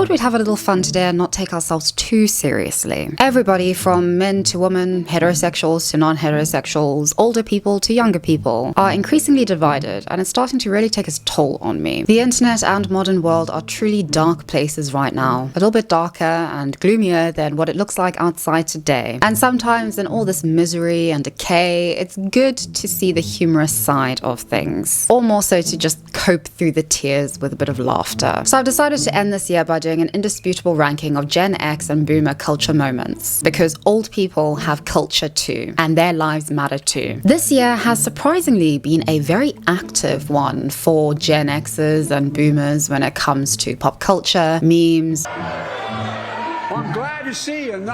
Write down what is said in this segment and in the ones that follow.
thought we'd have a little fun today and not take ourselves too seriously. Everybody from men to women, heterosexuals to non-heterosexuals, older people to younger people are increasingly divided, and it's starting to really take its toll on me. The internet and modern world are truly dark places right now, a little bit darker and gloomier than what it looks like outside today. And sometimes in all this misery and decay, it's good to see the humorous side of things, or more so to just cope through the tears with a bit of laughter. So I've decided to end this year by doing an indisputable ranking of Gen X and Boomer culture moments, because old people have culture too, and their lives matter too. This year has surprisingly been a very active one for Gen Xers and Boomers when it comes to pop culture, memes, I'm glad to see you.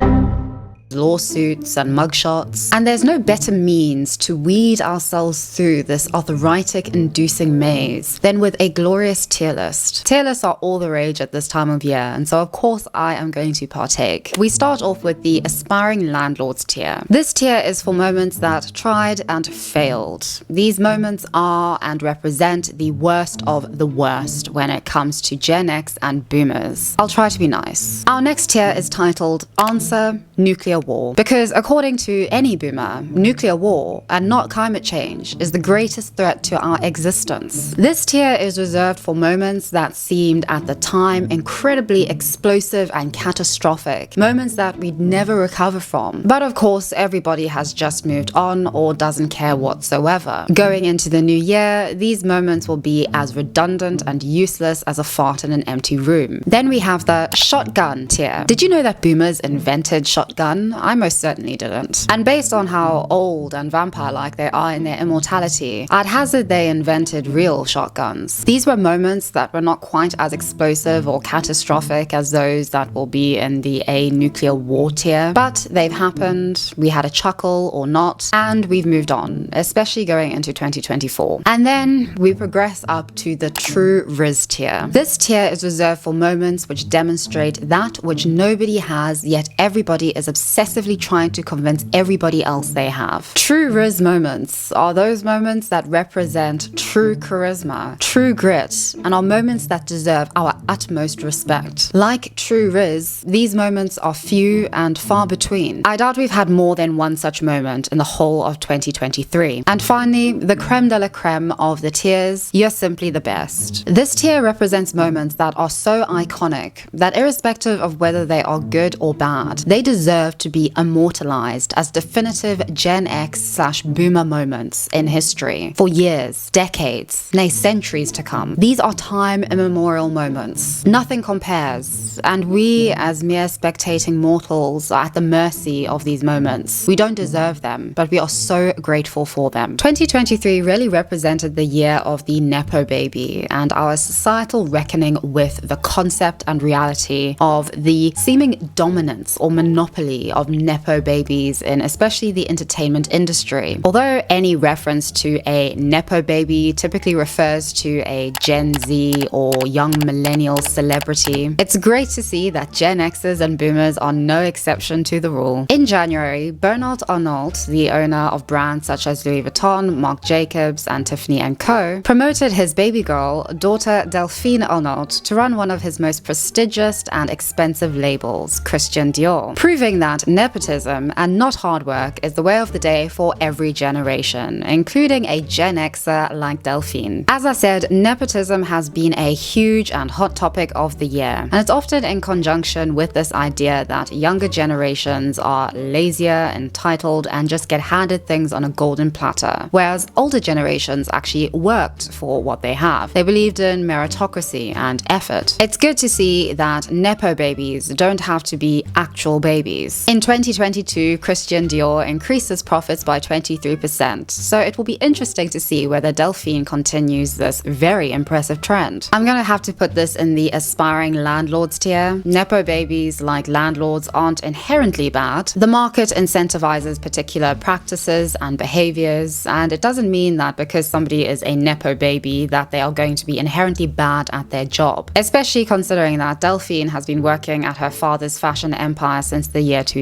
lawsuits and mugshots, and there's no better means to weed ourselves through this arthritic-inducing maze than with a glorious tier list. Tier lists are all the rage at this time of year, and so of course I am going to partake. We start off with the aspiring landlords tier. This tier is for moments that tried and failed. These moments are and represent the worst of the worst when it comes to Gen X and Boomers. I'll try to be nice. Our next tier is titled Answer Nuclear War, because according to any boomer, nuclear war and not climate change is the greatest threat to our existence. This tier is reserved for moments that seemed at the time incredibly explosive and catastrophic, moments that we'd never recover from. But of course, everybody has just moved on or doesn't care whatsoever. Going into the new year, these moments will be as redundant and useless as a fart in an empty room. Then we have the shotgun tier. Did you know that boomers invented shotgun? I most certainly didn't. And based on how old and vampire-like they are in their immortality, I'd hazard they invented real shotguns. These were moments that were not quite as explosive or catastrophic as those that will be in the A nuclear war tier, but they've happened, we had a chuckle or not, and we've moved on, especially going into 2024. And then we progress up to the true Riz tier. This tier is reserved for moments which demonstrate that which nobody has, yet everybody is obsessively trying to convince everybody else they have. True Riz moments are those moments that represent true charisma, true grit, and are moments that deserve our utmost respect. Like true Riz, these moments are few and far between. I doubt we've had more than one such moment in the whole of 2023. And finally, the creme de la creme of the tiers, you're simply the best. This tier represents moments that are so iconic that irrespective of whether they are good or bad, they deserve to be immortalized as definitive Gen X/Boomer moments in history for years, decades, nay centuries to come. These are time immemorial moments. Nothing compares, and we as mere spectating mortals are at the mercy of these moments. We don't deserve them, but we are so grateful for them. 2023 really represented the year of the nepo baby and our societal reckoning with the concept and reality of the seeming dominance or monopoly of nepo babies in especially the entertainment industry. Although any reference to a nepo baby typically refers to a Gen Z or young millennial celebrity, it's great to see that Gen Xers and Boomers are no exception to the rule. In January, Bernard Arnault, the owner of brands such as Louis Vuitton, Marc Jacobs, and Tiffany & Co., promoted his baby girl, daughter Delphine Arnault, to run one of his most prestigious and expensive labels, Christian Dior, proving that nepotism and not hard work is the way of the day for every generation, including a Gen Xer like Delphine. As I said, nepotism has been a huge and hot topic of the year, and it's often in conjunction with this idea that younger generations are lazier, entitled, and just get handed things on a golden platter, whereas older generations actually worked for what they have. They believed in meritocracy and effort. It's good to see that nepo babies don't have to be actual babies. In 2022, Christian Dior increased its profits by 23%, so it will be interesting to see whether Delphine continues this very impressive trend. I'm gonna have to put this in the aspiring landlords tier. Nepo babies, like landlords, aren't inherently bad. The market incentivizes particular practices and behaviors, and it doesn't mean that because somebody is a nepo baby that they are going to be inherently bad at their job, especially considering that Delphine has been working at her father's fashion empire since the year 2000.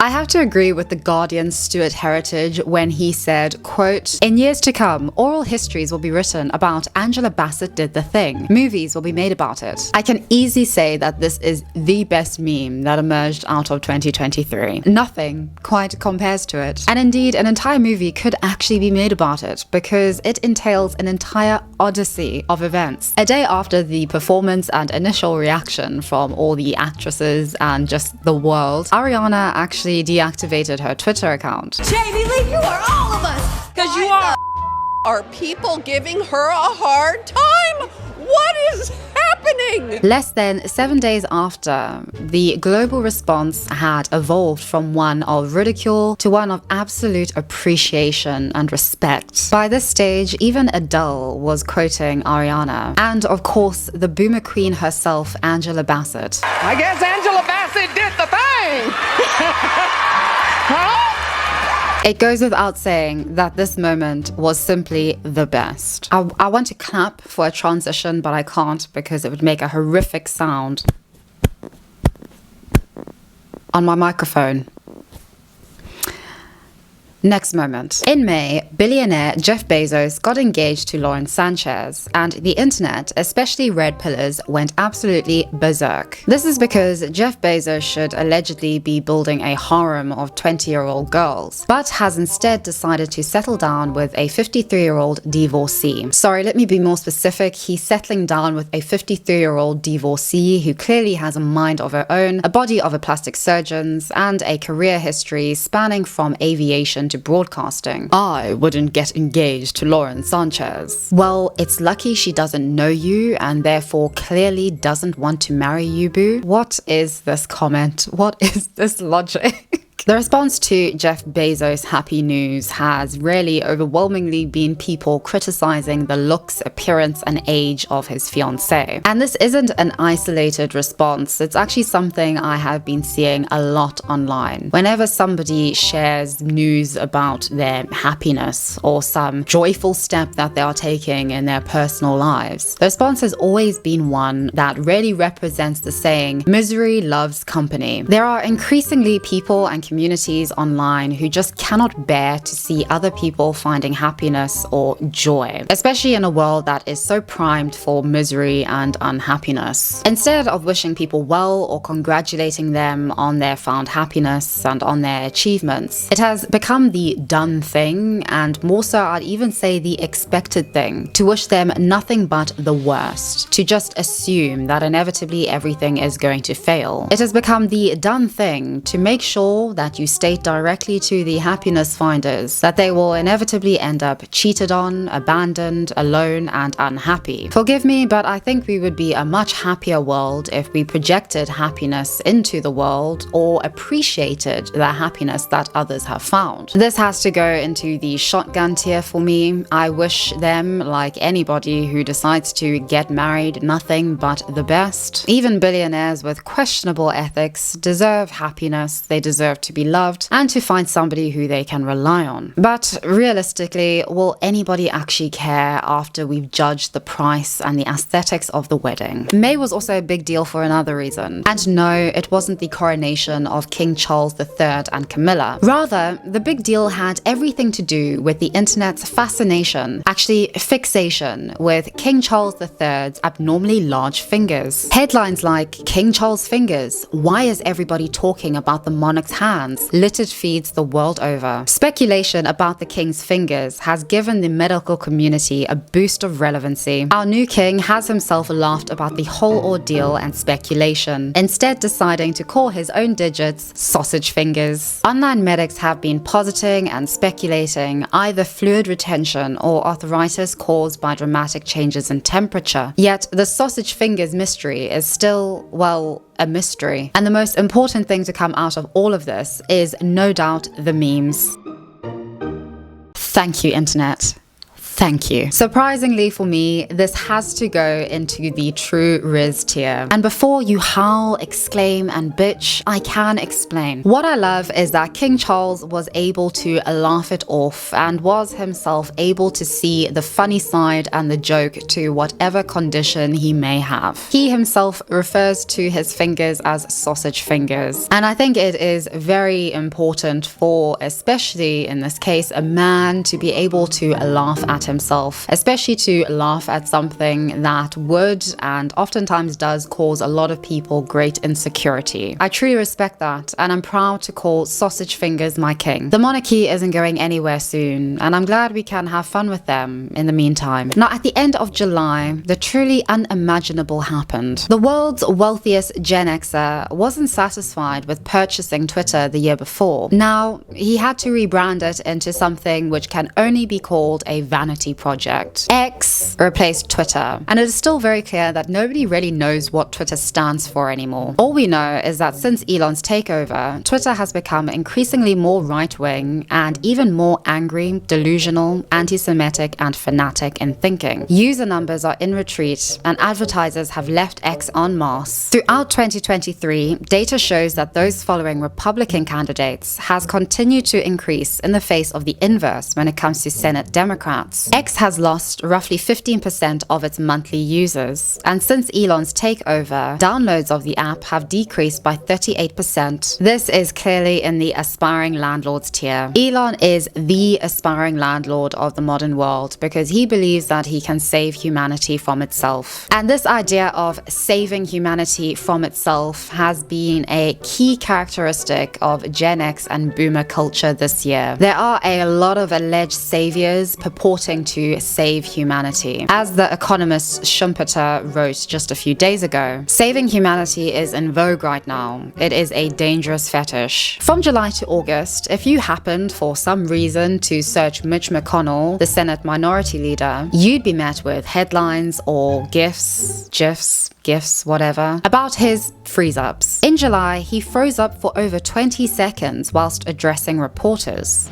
I have to agree with The Guardian's Stuart Heritage when he said, quote, "In years to come, oral histories will be written about Angela Bassett did the thing. Movies will be made about it." I can easily say that this is the best meme that emerged out of 2023. Nothing quite compares to it. And indeed, an entire movie could actually be made about it because it entails an entire odyssey of events. A day after the performance and initial reaction from all the actresses and just the world, Ariana actually deactivated her Twitter account. Jamie Lee, you are all of us. Because you are. Are people giving her a hard time? What is happening? Less than 7 days after, the global response had evolved from one of ridicule to one of absolute appreciation and respect. By this stage, even Adele was quoting Ariana. And of course, the boomer queen herself, Angela Bassett. I guess Angela Bassett did the thing. Huh? It goes without saying that this moment was simply the best. I want to clap for a transition, but I can't because it would make a horrific sound on my microphone. Next moment. In May, billionaire Jeff Bezos got engaged to Lauren Sanchez, and the internet, especially red pillars, went absolutely berserk. This is because Jeff Bezos should allegedly be building a harem of 20-year-old girls, but has instead decided to settle down with a 53-year-old divorcee. Sorry, let me be more specific. He's settling down with a 53-year-old divorcee who clearly has a mind of her own, a body of a plastic surgeon's, and a career history spanning from aviation to broadcasting. I wouldn't get engaged to Lauren Sanchez. Well, it's lucky she doesn't know you and therefore clearly doesn't want to marry you, boo. What is this comment? What is this logic? The response to Jeff Bezos' happy news has really overwhelmingly been people criticizing the looks, appearance, and age of his fiancée. And this isn't an isolated response, it's actually something I have been seeing a lot online. Whenever somebody shares news about their happiness or some joyful step that they are taking in their personal lives, the response has always been one that really represents the saying, misery loves company. There are increasingly people and communities online who just cannot bear to see other people finding happiness or joy, especially in a world that is so primed for misery and unhappiness. Instead of wishing people well or congratulating them on their found happiness and on their achievements, it has become the done thing, and more so I'd even say the expected thing, to wish them nothing but the worst, to just assume that inevitably everything is going to fail. It has become the done thing to make sure that you state directly to the happiness finders that they will inevitably end up cheated on, abandoned, alone, and unhappy. Forgive me, but I think we would be a much happier world if we projected happiness into the world or appreciated the happiness that others have found. This has to go into the shotgun tier for me. I wish them, like anybody who decides to get married, nothing but the best. Even billionaires with questionable ethics deserve happiness, they deserve to be loved, and to find somebody who they can rely on. But realistically, will anybody actually care after we've judged the price and the aesthetics of the wedding? May was also a big deal for another reason. And no, it wasn't the coronation of King Charles III and Camilla. Rather, the big deal had everything to do with the internet's fascination, actually fixation, with King Charles III's abnormally large fingers. Headlines like, King Charles' fingers, why is everybody talking about the monarch's hands? Littered feeds the world over. Speculation about the king's fingers has given the medical community a boost of relevancy. Our new king has himself laughed about the whole ordeal and speculation, instead deciding to call his own digits sausage fingers. Online medics have been positing and speculating either fluid retention or arthritis caused by dramatic changes in temperature. Yet the sausage fingers mystery is still, well, a mystery. And the most important thing to come out of all of this is no doubt the memes. Thank you, internet. Thank you. Surprisingly for me, this has to go into the true Riz tier. And before you howl, exclaim, and bitch, I can explain. What I love is that King Charles was able to laugh it off and was himself able to see the funny side and the joke to whatever condition he may have. He himself refers to his fingers as sausage fingers. And I think it is very important for, especially in this case, a man to be able to laugh at himself, especially to laugh at something that would and oftentimes does cause a lot of people great insecurity. I truly respect that, and I'm proud to call sausage fingers my king. The monarchy isn't going anywhere soon, and I'm glad we can have fun with them in the meantime. Now, at the end of July, the truly unimaginable happened. The world's wealthiest Gen Xer wasn't satisfied with purchasing Twitter the year before. Now, he had to rebrand it into something which can only be called a vanity project. X replaced Twitter, and it is still very clear that nobody really knows what Twitter stands for anymore. All we know is that since Elon's takeover, Twitter has become increasingly more right-wing and even more angry, delusional, anti-Semitic, and fanatic in thinking. User numbers are in retreat, and advertisers have left X en masse. Throughout 2023, data shows that those following Republican candidates has continued to increase in the face of the inverse when it comes to Senate Democrats. X has lost roughly 15% of its monthly users, and since Elon's takeover, downloads of the app have decreased by 38%. This is clearly in the aspiring landlords tier. Elon is the aspiring landlord of the modern world because he believes that he can save humanity from itself. And this idea of saving humanity from itself has been a key characteristic of Gen X and Boomer culture this year. There are a lot of alleged saviors purporting voting to save humanity. As the economist Schumpeter wrote just a few days ago, saving humanity is in vogue right now. It is a dangerous fetish. From July to August, if you happened for some reason to search Mitch McConnell, the Senate Minority Leader, you'd be met with headlines or GIFs, whatever, about his freeze-ups. In July, he froze up for over 20 seconds whilst addressing reporters.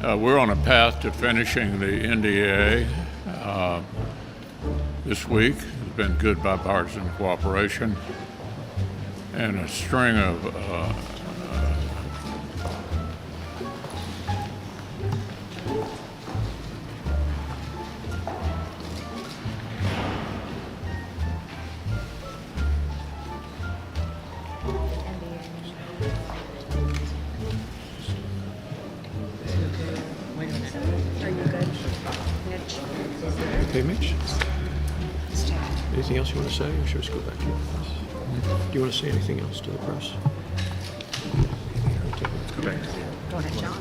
We're on a path to finishing the NDA this week. It's been good bipartisan cooperation and a string of Okay, Mitch? Anything else you want to say, or should we just go back to the press? Do you want to say anything else to the press? Let's go back to you. Go ahead, John.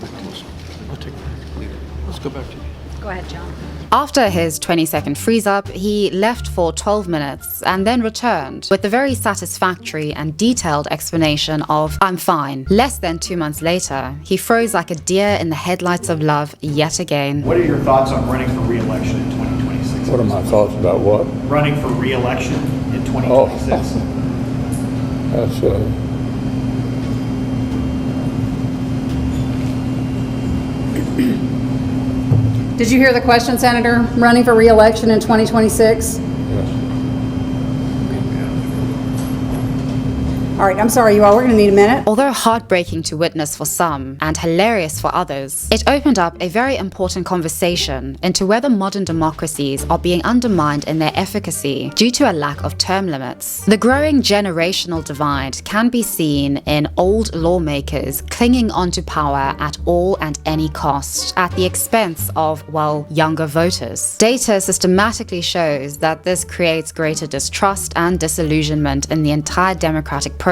I'll take it. Let's go back to you. Go ahead, John. After his 20-second freeze-up, he left for 12 minutes and then returned with a very satisfactory and detailed explanation of "I'm fine." Less than 2 months later, he froze like a deer in the headlights of love yet again. What are your thoughts on running for re-election in 2026? what are my thoughts about what? Running for re-election in 2026. That's Did you hear the question, Senator? Running for re-election in 2026? yes. All right, I'm sorry, you all. We're going to need a minute. Although heartbreaking to witness for some and hilarious for others, it opened up a very important conversation into whether modern democracies are being undermined in their efficacy due to a lack of term limits. The growing generational divide can be seen in old lawmakers clinging onto power at all and any cost at the expense of, well, younger voters. Data systematically shows that this creates greater distrust and disillusionment in the entire democratic process.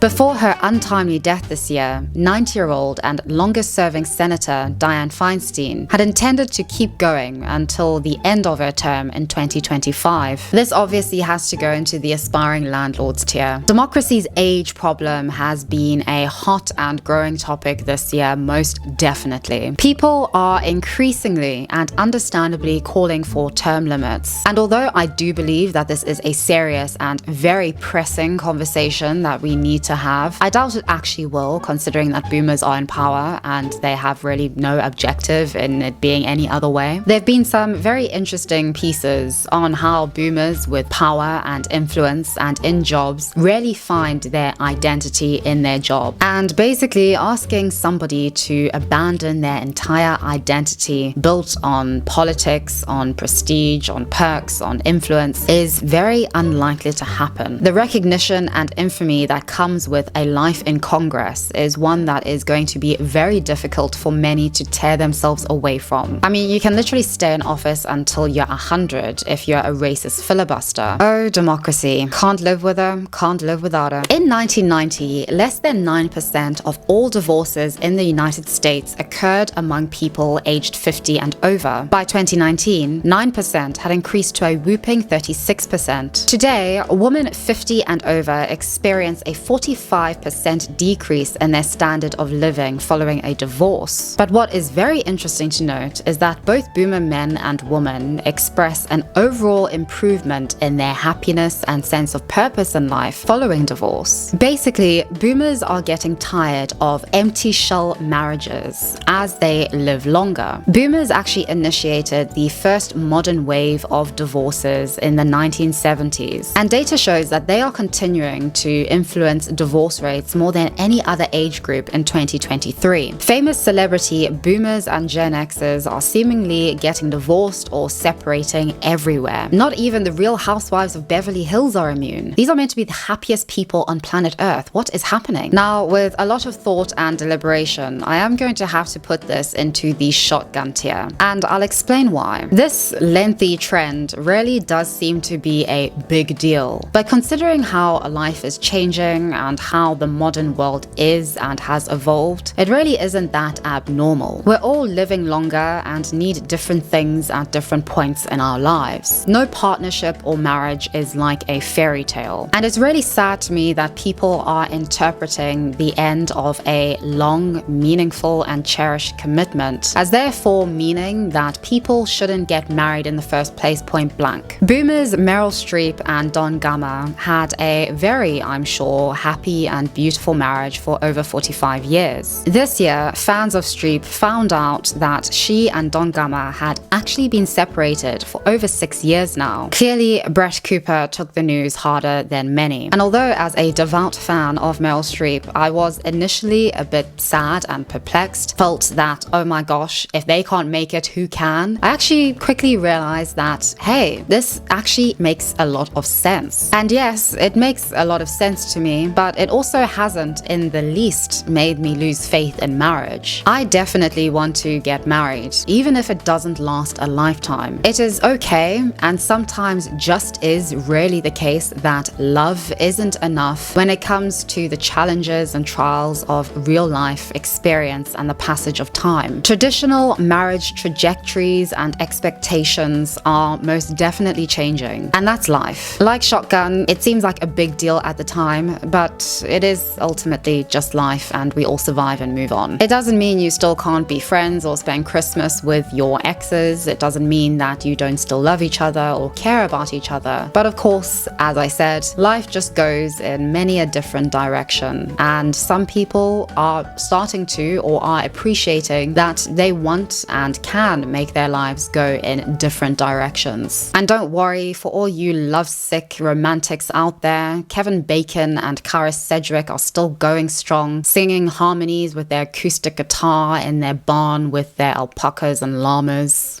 Before her untimely death this year, 90-year-old and longest-serving Senator Dianne Feinstein had intended to keep going until the end of her term in 2025. This obviously has to go into the aspiring landlords tier. Democracy's age problem has been a hot and growing topic this year, most definitely. People are increasingly and understandably calling for term limits. And although I do believe that this is a serious and very pressing conversation that we need to have, I doubt it actually will, considering that boomers are in power and they have really no objective in it being any other way. There have been some very interesting pieces on how boomers with power and influence and in jobs really find their identity in their job. And basically asking somebody to abandon their entire identity built on politics, on prestige, on perks, on influence is very unlikely to happen. The recognition and infamy that comes with a life in Congress is one that is going to be very difficult for many to tear themselves away from. I mean, you can literally stay in office until you're 100 if you're a racist filibuster. Oh, democracy. Can't live with her, can't live without her. In 1990, less than 9% of all divorces in the United States occurred among people aged 50 and over. By 2019, 9% had increased to a whooping 36%. Today, women 50 and over experience a 45% decrease in their standard of living following a divorce. But what is very interesting to note is that both boomer men and women express an overall improvement in their happiness and sense of purpose in life following divorce. Basically, boomers are getting tired of empty shell marriages as they live longer. Boomers actually initiated the first modern wave of divorces in the 1970s, and data shows that they are continuing to influence divorce rates more than any other age group in 2023. Famous celebrity boomers and Gen Xers are seemingly getting divorced or separating everywhere. Not even the Real Housewives of Beverly Hills are immune. These are meant to be the happiest people on planet Earth. What is happening? Now, with a lot of thought and deliberation, I am going to have to put this into the shotgun tier, and I'll explain why. This lengthy trend really does seem to be a big deal, but considering how life is changing changing and how the modern world is and has evolved, it really isn't that abnormal. We're all living longer and need different things at different points in our lives. No partnership or marriage is like a fairy tale. And it's really sad to me that people are interpreting the end of a long, meaningful, and cherished commitment as therefore meaning that people shouldn't get married in the first place point blank. Boomers Meryl Streep and Don Gama had a very, I'm sure, happy and beautiful marriage for over 45 years. This year, fans of Streep found out that she and Don Gama had actually been separated for over 6 years now. Clearly, Brett Cooper took the news harder than many. And although as a devout fan of Meryl Streep, I was initially a bit sad and perplexed, felt that, oh my gosh, if they can't make it, who can? I actually quickly realized that, hey, this actually makes a lot of sense. And yes, it makes a lot of sense to me, but it also hasn't in the least made me lose faith in marriage. I definitely want to get married, even if it doesn't last a lifetime. It is okay, and sometimes just is really the case that love isn't enough when it comes to the challenges and trials of real life experience and the passage of time. Traditional marriage trajectories and expectations are most definitely changing, and that's life. Like Shotgun, it seems like a big deal at the time, but it is ultimately just life, and we all survive and move on. It doesn't mean you still can't be friends or spend Christmas with your exes. It doesn't mean that you don't still love each other or care about each other. But of course, as I said, life just goes in many a different direction, and some people are starting to or are appreciating that they want and can make their lives go in different directions. And don't worry, for all you lovesick romantics out there, Kevin Bacon and Cara Sedgwick are still going strong, singing harmonies with their acoustic guitar in their barn with their alpacas and llamas.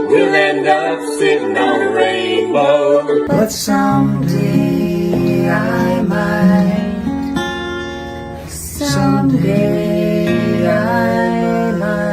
We'll end up sitting on a rainbow, but someday I might. Someday I might.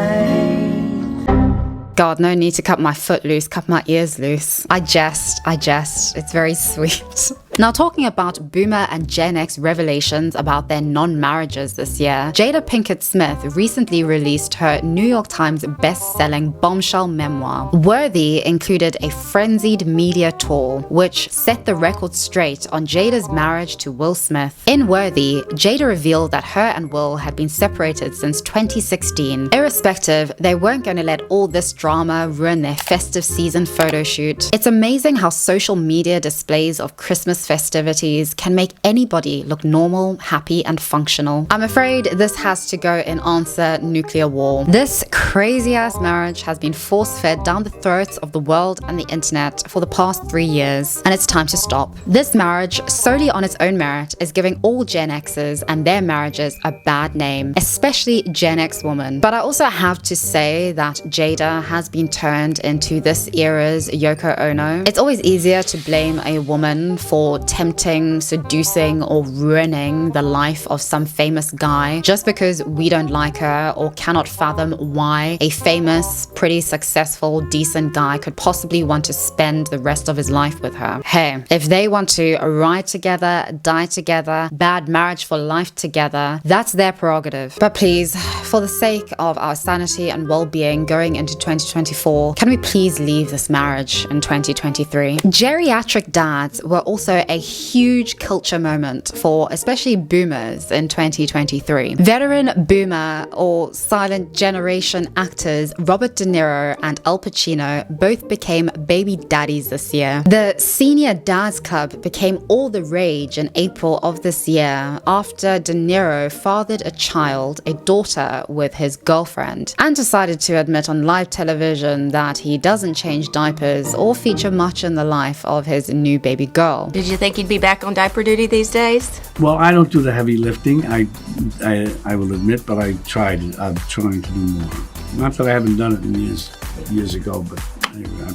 God, no need to cut my foot loose, cut my ears loose. I jest. It's very sweet. Now, talking about Boomer and Gen X revelations about their non-marriages this year, Jada Pinkett Smith recently released her New York Times best-selling bombshell memoir. Worthy included a frenzied media tour, which set the record straight on Jada's marriage to Will Smith. In Worthy, Jada revealed that her and Will had been separated since 2016. Irrespective, they weren't going to let all this drama ruin their festive season photo shoot. It's amazing how social media displays of Christmas festivities can make anybody look normal, happy, and functional. I'm afraid this has to go in answer nuclear war. This crazy-ass marriage has been force-fed down the throats of the world and the internet for the past 3 years, and it's time to stop. This marriage, solely on its own merit, is giving all Gen Xers and their marriages a bad name, especially Gen X women. But I also have to say that Jada has been turned into this era's Yoko Ono. It's always easier to blame a woman for tempting, seducing, or ruining the life of some famous guy just because we don't like her or cannot fathom why a famous, pretty successful, decent guy could possibly want to spend the rest of his life with her. Hey, if they want to ride together, die together, bad marriage for life together, that's their prerogative. But please, for the sake of our sanity and well-being going into 2024, can we please leave this marriage in 2023? Geriatric dads were also a huge culture moment for especially boomers in 2023. Veteran boomer or silent generation actors Robert De Niro and Al Pacino both became baby daddies this year. The Senior Dads Club became all the rage in April of this year after De Niro fathered a child, a daughter, with his girlfriend, and decided to admit on live television that he doesn't change diapers or feature much in the life of his new baby girl. Did you think he'd be back on diaper duty these days? Well, I don't do the heavy lifting, I will admit, but I'm trying to do more. Not that I haven't done it in years ago, but anyway,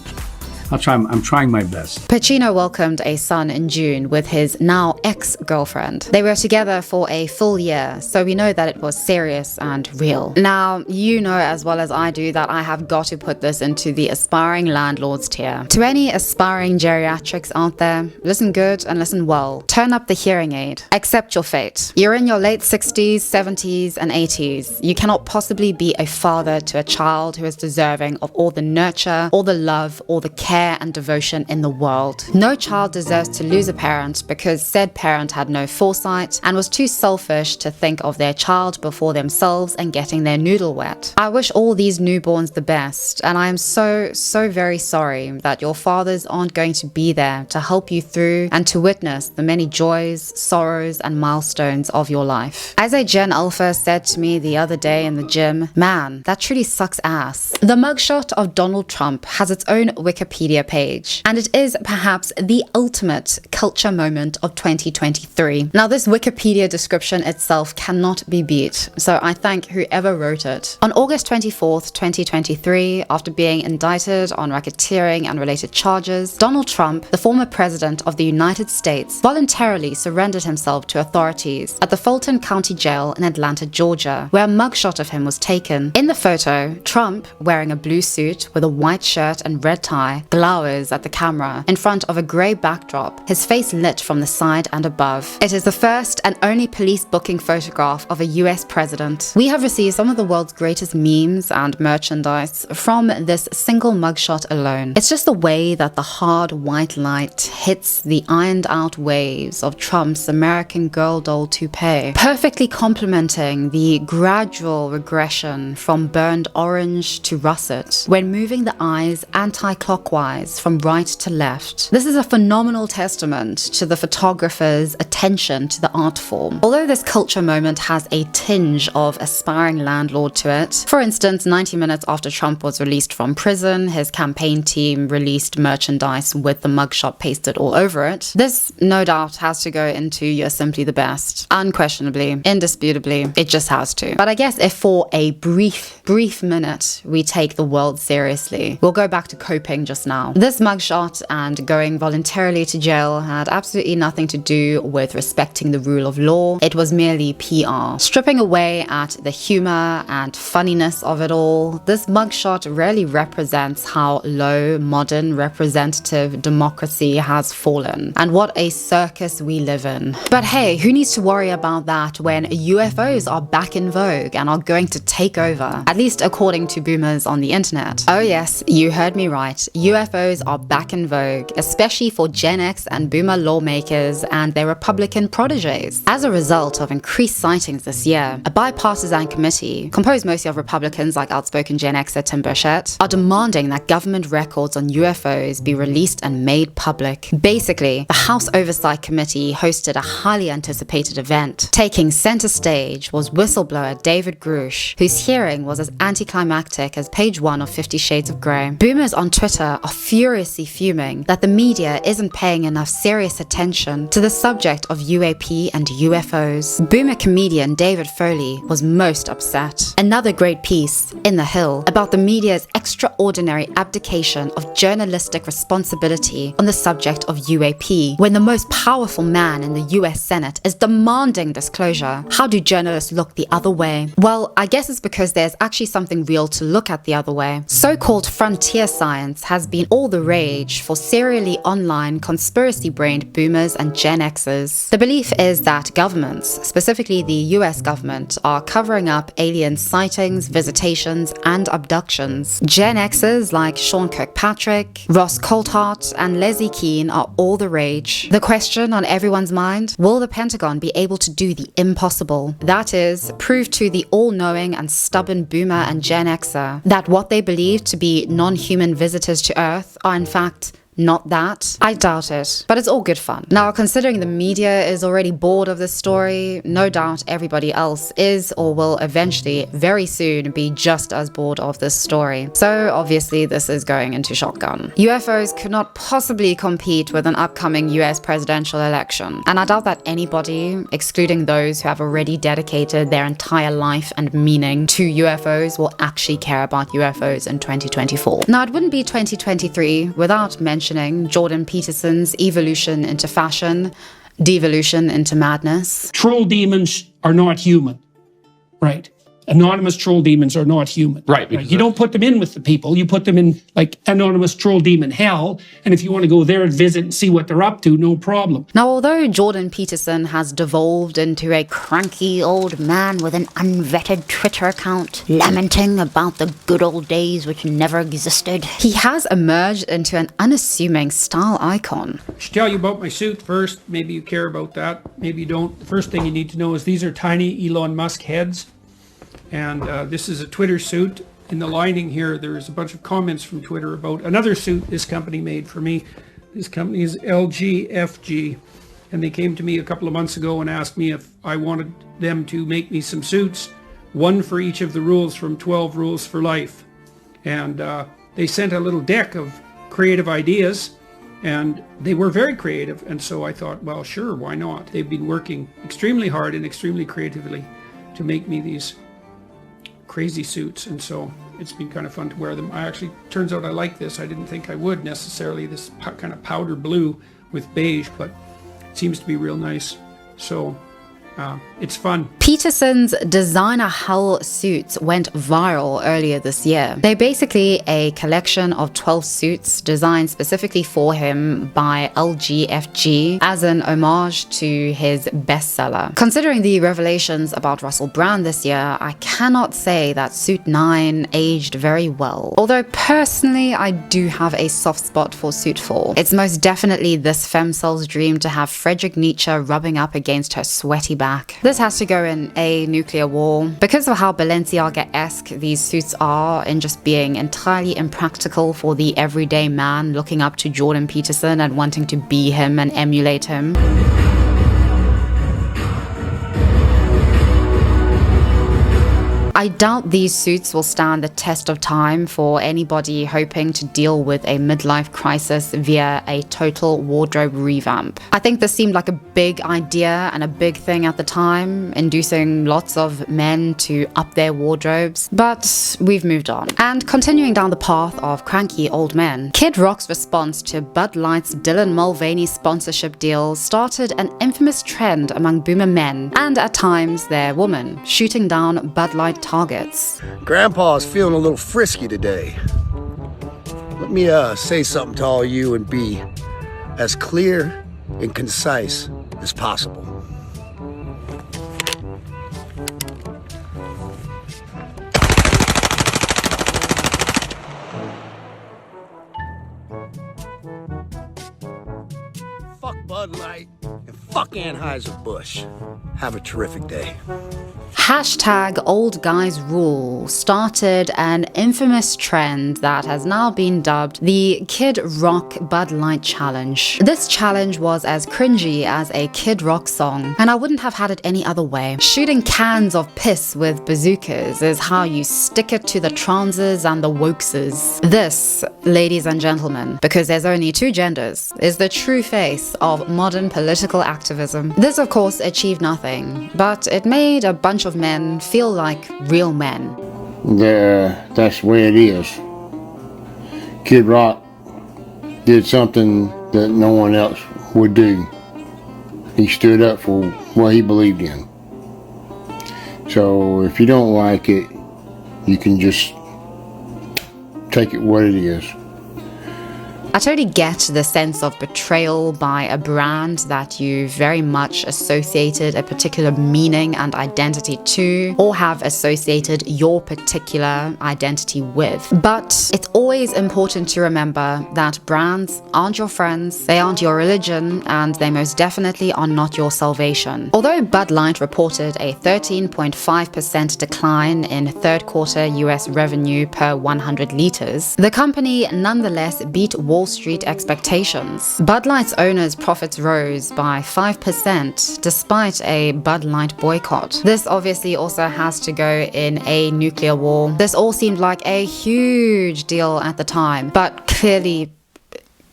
I'm trying my best. Pacino welcomed a son in June with his now ex-girlfriend. They were together for a full year, so we know that it was serious and real. Now, you know as well as I do that I have got to put this into the aspiring landlords tier. To any aspiring geriatrics out there, listen good and listen well. Turn up the hearing aid. Accept your fate. You're in your late 60s, 70s, and 80s. You cannot possibly be a father to a child who is deserving of all the nurture, all the love, all the care and devotion in the world. No child deserves to lose a parent because said parent had no foresight and was too selfish to think of their child before themselves and getting their noodle wet. I wish all these newborns the best, and I am so very sorry that your fathers aren't going to be there to help you through and to witness the many joys, sorrows, and milestones of your life. As a Gen Alpha said to me the other day in the gym, man, that truly sucks ass. The mugshot of Donald Trump has its own Wikipedia page, and it is perhaps the ultimate culture moment of 2023. Now, this Wikipedia description itself cannot be beat, so I thank whoever wrote it. On August 24th, 2023, after being indicted on racketeering and related charges, Donald Trump, the former president of the United States, voluntarily surrendered himself to authorities at the Fulton County Jail in Atlanta, Georgia, where a mugshot of him was taken. In the photo, Trump, wearing a blue suit with a white shirt and red tie, glowers at the camera in front of a grey backdrop, his face lit from the side and above. It is the first and only police booking photograph of a US president. We have received some of the world's greatest memes and merchandise from this single mugshot alone. It's just the way that the hard white light hits the ironed out waves of Trump's American Girl doll toupee, perfectly complementing the gradual regression from burned orange to russet when moving the eyes anti-clockwise from right to left. This is a phenomenal testament to the photographer's attention to the art form. Although this culture moment has a tinge of aspiring landlord to it, for instance, 90 minutes after Trump was released from prison, his campaign team released merchandise with the mugshot pasted all over it. This, no doubt, has to go into You're Simply the Best. Unquestionably, indisputably, it just has to. But I guess if for a brief minute we take the world seriously, we'll go back to coping just now. This mugshot and going voluntarily to jail had absolutely nothing to do with respecting the rule of law. It was merely PR. Stripping away at the humor and funniness of it all, this mugshot really represents how low modern representative democracy has fallen and what a circus we live in. But hey, who needs to worry about that when UFOs are back in vogue and are going to take over, at least according to boomers on the internet. Oh yes, you heard me right. UFOs are back in vogue, especially for Gen X and boomer lawmakers and their Republican proteges. As a result of increased sightings this year, a bipartisan committee, composed mostly of Republicans like outspoken Gen Xer Tim Burchett, are demanding that government records on UFOs be released and made public. Basically, the House Oversight Committee hosted a highly anticipated event. Taking center stage was whistleblower David Grush, whose hearing was as anticlimactic as page 1 of 50 Shades of Grey. Boomers on Twitter are furiously fuming that the media isn't paying enough serious attention to the subject of UAP and UFOs. Boomer comedian David Foley was most upset. Another great piece, in The Hill, about the media's extraordinary abdication of journalistic responsibility on the subject of UAP. When the most powerful man in the US Senate is demanding disclosure, how do journalists look the other way? Well, I guess it's because there's actually something real to look at the other way. So-called frontier science has been all the rage for serially online conspiracy-brained boomers and Gen Xers. The belief is that governments, specifically the US government, are covering up alien sightings, visitations, and abductions. Gen Xers like Sean Kirkpatrick, Ross Coulthart, and Leslie Keane are all the rage. The question on everyone's mind, will the Pentagon be able to do the impossible? That is, prove to the all-knowing and stubborn boomer and Gen Xer that what they believe to be non-human visitors to Earth are in fact not that? I doubt it, but it's all good fun. Now, considering the media is already bored of this story, no doubt everybody else is or will eventually, very soon, be just as bored of this story. So obviously this is going into shotgun. UFOs could not possibly compete with an upcoming US presidential election, and I doubt that anybody, excluding those who have already dedicated their entire life and meaning to UFOs, will actually care about UFOs in 2024. Now, it wouldn't be 2023 without mentioning Jordan Peterson's evolution into fashion, devolution into madness. Troll demons are not human, right? Anonymous troll demons are not human. Right. You don't put them in with the people. You put them in like anonymous troll demon hell. And if you want to go there and visit and see what they're up to, no problem. Now, although Jordan Peterson has devolved into a cranky old man with an unvetted Twitter account, lamenting about the good old days which never existed, he has emerged into an unassuming style icon. I should tell you about my suit first. Maybe you care about that. Maybe you don't. The first thing you need to know is these are tiny Elon Musk heads. And this is a Twitter suit. In the lining here, there's a bunch of comments from Twitter about another suit this company made for me. This company is LGFG. And they came to me a couple of months ago and asked me if I wanted them to make me some suits, one for each of the rules from 12 Rules for Life. And they sent a little deck of creative ideas, and they were very creative. And so I thought, well, sure, why not? They've been working extremely hard and extremely creatively to make me these crazy suits, and so it's been kind of fun to wear them. Turns out I like this. I didn't think I would necessarily, this kind of powder blue with beige, but it seems to be real nice. So it's fun. Peterson's designer hell suits went viral earlier this year. They're basically a collection of 12 suits designed specifically for him by LGFG as an homage to his bestseller. Considering the revelations about Russell Brand this year, I cannot say that suit 9 aged very well. Although personally, I do have a soft spot for suit 4. It's most definitely this femcel's dream to have Friedrich Nietzsche rubbing up against her sweaty back. This has to go in a nuclear war. Because of how Balenciaga-esque these suits are in just being entirely impractical for the everyday man looking up to Jordan Peterson and wanting to be him and emulate him. I doubt these suits will stand the test of time for anybody hoping to deal with a midlife crisis via a total wardrobe revamp. I think this seemed like a big idea and a big thing at the time, inducing lots of men to up their wardrobes, but we've moved on. And continuing down the path of cranky old men, Kid Rock's response to Bud Light's Dylan Mulvaney sponsorship deal started an infamous trend among boomer men, and at times their women, shooting down Bud Light targets. Grandpa's feeling a little frisky today. Let me say something to all you and be as clear and concise as possible. Fuck Bud Light and fuck Anheuser-Busch. Have a terrific day. Hashtag Old Guys Rule started an infamous trend that has now been dubbed the Kid Rock Bud Light Challenge. This challenge was as cringy as a Kid Rock song, and I wouldn't have had it any other way. Shooting cans of piss with bazookas is how you stick it to the transes and the wokeses. This, ladies and gentlemen, because there's only two genders, is the true face of modern political activism. This, of course, achieved nothing, but it made a bunch of men feel like real men. That's the way it is. Kid Rock did something that no one else would do. He stood up for what he believed in. So if you don't like it, you can just take it what it is. I totally get the sense of betrayal by a brand that you very much associated a particular meaning and identity to, or have associated your particular identity with. But it's always important to remember that brands aren't your friends, they aren't your religion, and they most definitely are not your salvation. Although Bud Light reported a 13.5% decline in third quarter US revenue per 100 liters, the company nonetheless beat Wall Street expectations. Bud Light's owners' profits rose by 5% despite a Bud Light boycott. This obviously also has to go in a nuclear war. This all seemed like a huge deal at the time, but clearly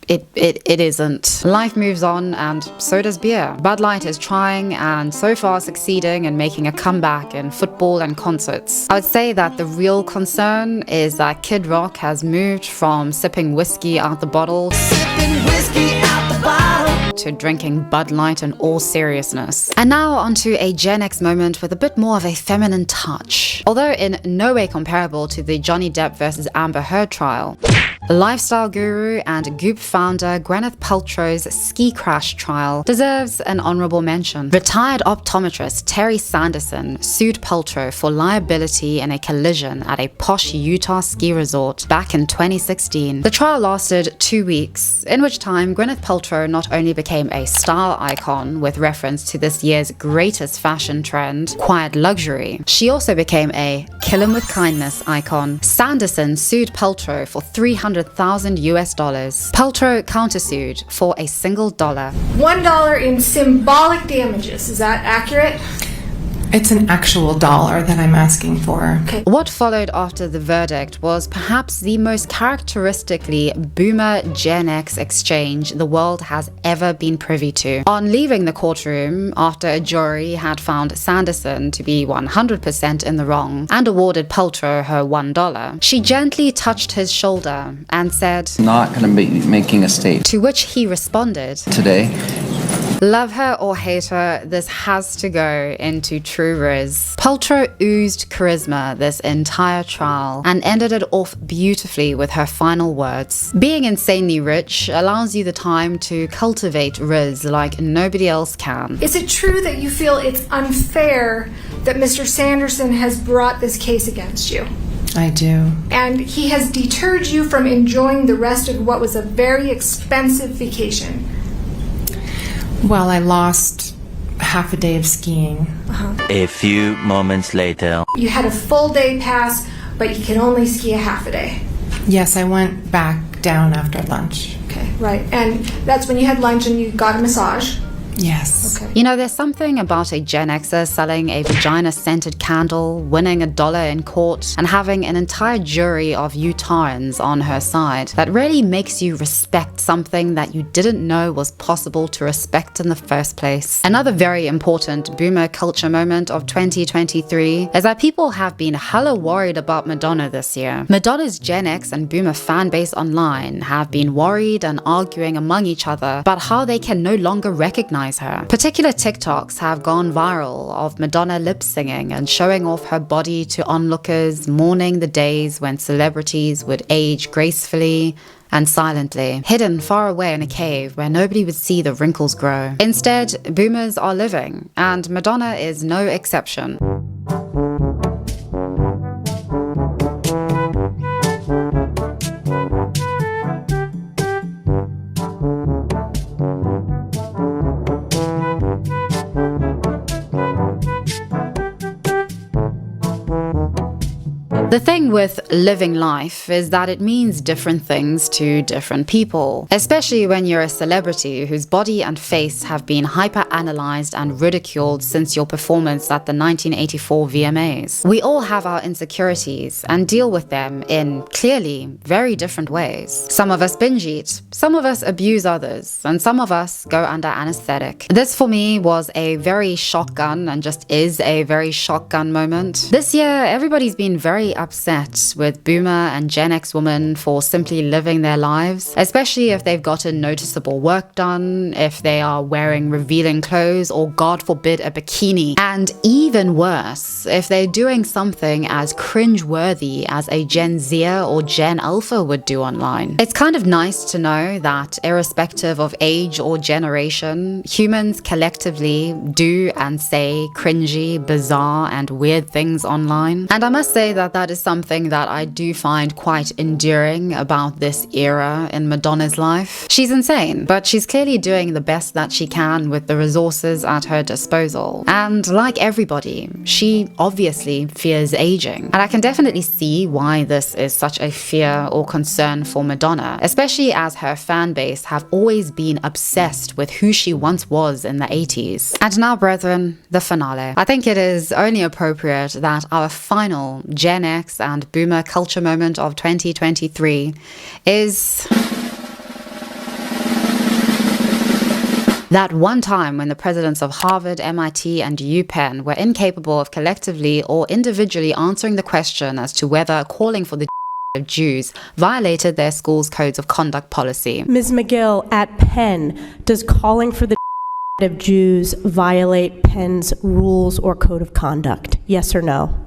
it isn't. Life moves on, and so does beer. Bud Light is trying and so far succeeding in making a comeback in football and concerts. I would say that the real concern is that Kid Rock has moved from sipping whiskey out the bottle to drinking Bud Light in all seriousness. And now onto a Gen X moment with a bit more of a feminine touch. Although in no way comparable to the Johnny Depp versus Amber Heard trial, lifestyle guru and Goop founder Gwyneth Paltrow's ski crash trial deserves an honorable mention. Retired optometrist Terry Sanderson sued Paltrow for liability in a collision at a posh Utah ski resort back in 2016. The trial lasted 2 weeks, in which time Gwyneth Paltrow not only became a style icon with reference to this year's greatest fashion trend, quiet luxury, she also became a kill 'em with kindness icon. Sanderson sued Paltrow for $300,000 US. Paltrow countersued for a single dollar. $1 in symbolic damages, is that accurate? It's an actual dollar that I'm asking for. Okay. What followed after the verdict was perhaps the most characteristically boomer Gen X exchange the world has ever been privy to. On leaving the courtroom, after a jury had found Sanderson to be 100% in the wrong and awarded Paltrow her $1, she gently touched his shoulder and said, "Not gonna be making a statement." To which he responded, "Today, love her or hate her, this has to go into true Riz." Paltrow oozed charisma this entire trial and ended it off beautifully with her final words. Being insanely rich allows you the time to cultivate Riz like nobody else can. Is it true that you feel it's unfair that Mr. Sanderson has brought this case against you? I do. And he has deterred you from enjoying the rest of what was a very expensive vacation? Well, I lost half a day of skiing. A few moments later. You had a full day pass, but you can only ski a half a day. Yes, I went back down after lunch. Okay, right. And that's when you had lunch and you got a massage? Yes. Okay. You know, there's something about a Gen Xer selling a vagina-scented candle, winning $1 in court, and having an entire jury of Utahns on her side that really makes you respect something that you didn't know was possible to respect in the first place. Another very important boomer culture moment of 2023 is that people have been hella worried about Madonna this year. Madonna's Gen X and boomer fan base online have been worried and arguing among each other about how they can no longer recognize her. Particular TikToks have gone viral of Madonna lip singing and showing off her body to onlookers, mourning the days when celebrities would age gracefully and silently, hidden far away in a cave where nobody would see the wrinkles grow. Instead, boomers are living, and Madonna is no exception. The thing with living life is that it means different things to different people, especially when you're a celebrity whose body and face have been hyper-analyzed and ridiculed since your performance at the 1984 VMAs. We all have our insecurities and deal with them in clearly very different ways. Some of us binge eat, some of us abuse others, and some of us go under anesthetic. This for me was a very shotgun and just is a very shotgun moment. This year, everybody's been very upset with boomer and Gen X women for simply living their lives, especially if they've gotten noticeable work done, if they are wearing revealing clothes, or God forbid a bikini. And even worse, if they're doing something as cringe-worthy as a Gen Zer or Gen Alpha would do online. It's kind of nice to know that irrespective of age or generation, humans collectively do and say cringy, bizarre, and weird things online. And I must say that that is something something that I do find quite endearing about this era in Madonna's life. She's insane, but she's clearly doing the best that she can with the resources at her disposal. And like everybody, she obviously fears aging. And I can definitely see why this is such a fear or concern for Madonna, especially as her fan base have always been obsessed with who she once was in the 80s. And now, brethren, the finale. I think it is only appropriate that our final Gen X and Boomer culture moment of 2023 is that one time when the presidents of Harvard, MIT, and UPenn were incapable of collectively or individually answering the question as to whether calling for the of Jews violated their school's codes of conduct policy. Ms. McGill, at Penn, does calling for the of Jews violate Penn's rules or code of conduct? Yes or no?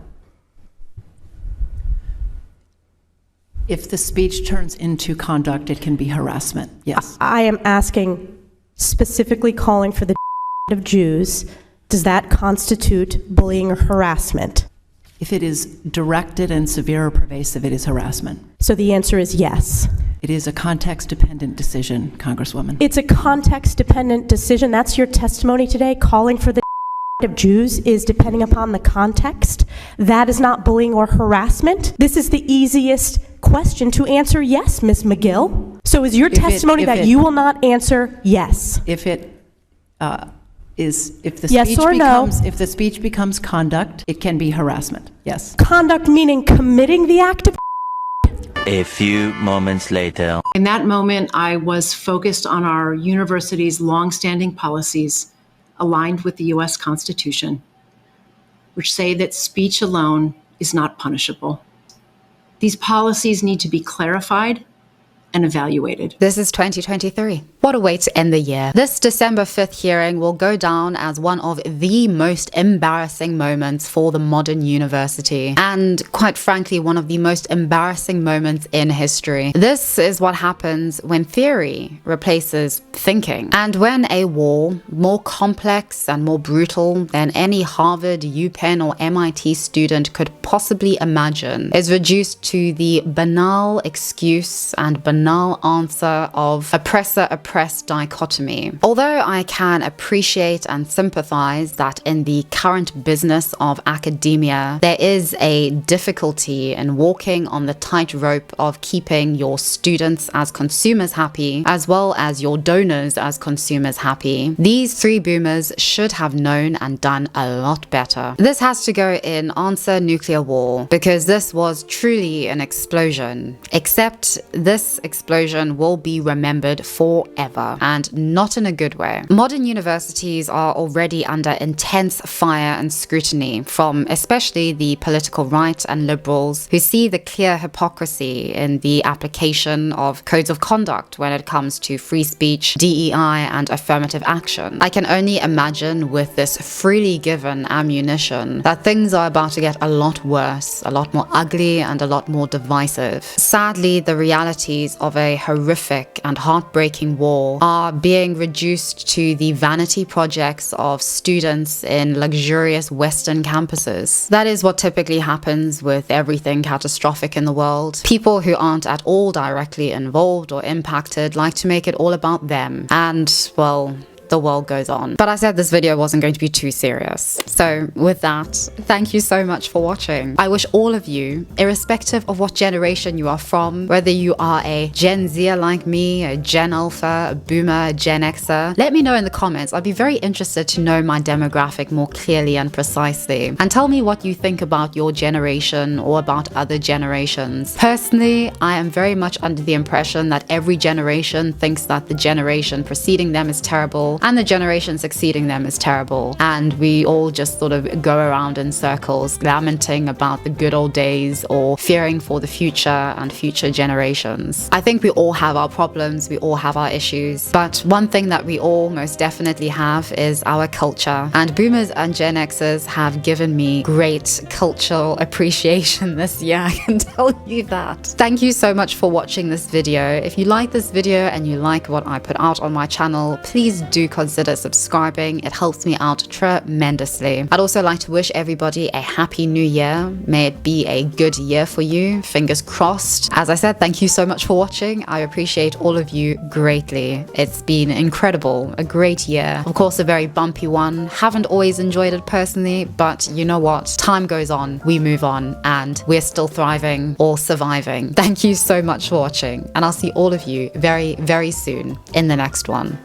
If the speech turns into conduct, it can be harassment. Yes. I am asking specifically calling for the of Jews. Does that constitute bullying or harassment? If it is directed and severe or pervasive, it is harassment. So the answer is yes. It is a context-dependent decision, Congresswoman. It's a context-dependent decision. That's your testimony today. Calling for the of Jews is depending upon the context. That is not bullying or harassment. This is the easiest question to answer yes, Ms. McGill. So is your testimony that you will not answer yes? If it if the yes speech or becomes no? if the speech becomes conduct, it can be harassment. Yes. Conduct meaning committing the act of. A few moments later. In that moment, I was focused on our university's longstanding policies aligned with the U.S. Constitution, which say that speech alone is not punishable. These policies need to be clarified and evaluated. This is 2023. What a way to end the year. This December 5th hearing will go down as one of the most embarrassing moments for the modern university, and quite frankly, one of the most embarrassing moments in history. This is what happens when theory replaces thinking, and when a war more complex and more brutal than any Harvard, UPenn, or MIT student could possibly imagine is reduced to the banal excuse and banal answer of oppressor-oppressed dichotomy. Although I can appreciate and sympathize that in the current business of academia, there is a difficulty in walking on the tightrope of keeping your students as consumers happy, as well as your donors as consumers happy, these three boomers should have known and done a lot better. This has to go in Answer Nuclear War, because this was truly an explosion. Except this explosion will be remembered forever, and not in a good way. Modern universities are already under intense fire and scrutiny from especially the political right and liberals, who see the clear hypocrisy in the application of codes of conduct when it comes to free speech, DEI, and affirmative action. I can only imagine with this freely given ammunition that things are about to get a lot worse, a lot more ugly, and a lot more divisive. Sadly, the realities of a horrific and heartbreaking war are being reduced to the vanity projects of students in luxurious Western campuses. That is what typically happens with everything catastrophic in the world. People who aren't at all directly involved or impacted like to make it all about them. And, well, the world goes on. But I said this video wasn't going to be too serious. So with that, thank you so much for watching. I wish all of you, irrespective of what generation you are from, whether you are a Gen Zer like me, a Gen Alpha, a Boomer, a Gen Xer, let me know in the comments. I'd be very interested to know my demographic more clearly and precisely. And tell me what you think about your generation or about other generations. Personally, I am very much under the impression that every generation thinks that the generation preceding them is terrible, and the generation succeeding them is terrible, and we all just sort of go around in circles lamenting about the good old days or fearing for the future and future generations. I think we all have our problems, we all have our issues, but one thing that we all most definitely have is our culture, and Boomers and Gen Xers have given me great cultural appreciation this year, I can tell you that. Thank you so much for watching this video. If you like this video and you like what I put out on my channel, please do consider subscribing. It helps me out tremendously. I'd also like to wish everybody a happy new year. May it be a good year for you. Fingers crossed. As I said, thank you so much for watching. I appreciate all of you greatly. It's been incredible. A great year. Of course, a very bumpy one. Haven't always enjoyed it personally, but you know what? Time goes on, we move on, and we're still thriving or surviving. Thank you so much for watching, and I'll see all of you very, very soon in the next one.